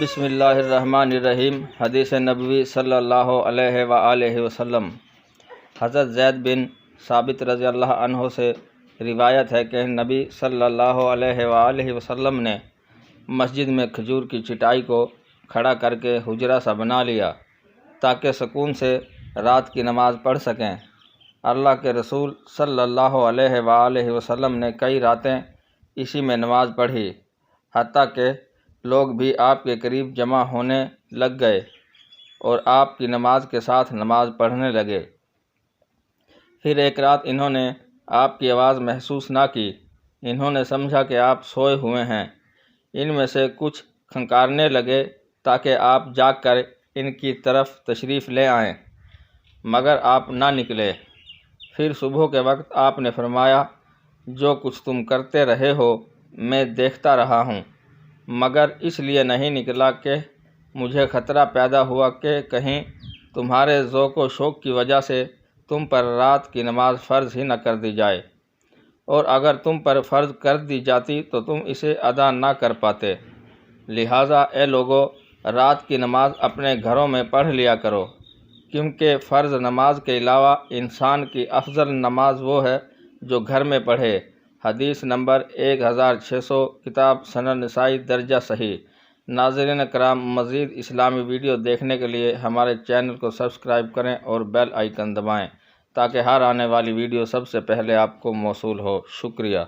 بسم اللہ الرحمن الرحیم۔ حدیث نبوی صلی اللہ علیہ وآلہ وسلم۔ حضرت زید بن ثابت رضی اللہ عنہ سے روایت ہے کہ نبی صلی اللہ علیہ وآلہ وسلم نے مسجد میں کھجور کی چٹائی کو کھڑا کر کے حجرہ سا بنا لیا تاکہ سکون سے رات کی نماز پڑھ سکیں۔ اللہ کے رسول صلی اللہ علیہ وآلہ وسلم نے کئی راتیں اسی میں نماز پڑھی، حتیٰ کہ لوگ بھی آپ کے قریب جمع ہونے لگ گئے اور آپ کی نماز کے ساتھ نماز پڑھنے لگے۔ پھر ایک رات انہوں نے آپ کی آواز محسوس نہ کی۔ انہوں نے سمجھا کہ آپ سوئے ہوئے ہیں۔ ان میں سے کچھ کھنکارنے لگے تاکہ آپ جاگ کر ان کی طرف تشریف لے آئیں، مگر آپ نہ نکلے۔ پھر صبح کے وقت آپ نے فرمایا، جو کچھ تم کرتے رہے ہو میں دیکھتا رہا ہوں، مگر اس لیے نہیں نکلا کہ مجھے خطرہ پیدا ہوا کہ کہیں تمہارے ذوق و شوق کی وجہ سے تم پر رات کی نماز فرض ہی نہ کر دی جائے، اور اگر تم پر فرض کر دی جاتی تو تم اسے ادا نہ کر پاتے۔ لہٰذا اے لوگو، رات کی نماز اپنے گھروں میں پڑھ لیا کرو، کیونکہ فرض نماز کے علاوہ انسان کی افضل نماز وہ ہے جو گھر میں پڑھے۔ حدیث نمبر 1600، کتاب سنن نسائی، درجہ صحیح۔ ناظرین کرام، مزید اسلامی ویڈیو دیکھنے کے لیے ہمارے چینل کو سبسکرائب کریں اور بیل آئیکن دبائیں تاکہ ہر آنے والی ویڈیو سب سے پہلے آپ کو موصول ہو۔ شکریہ۔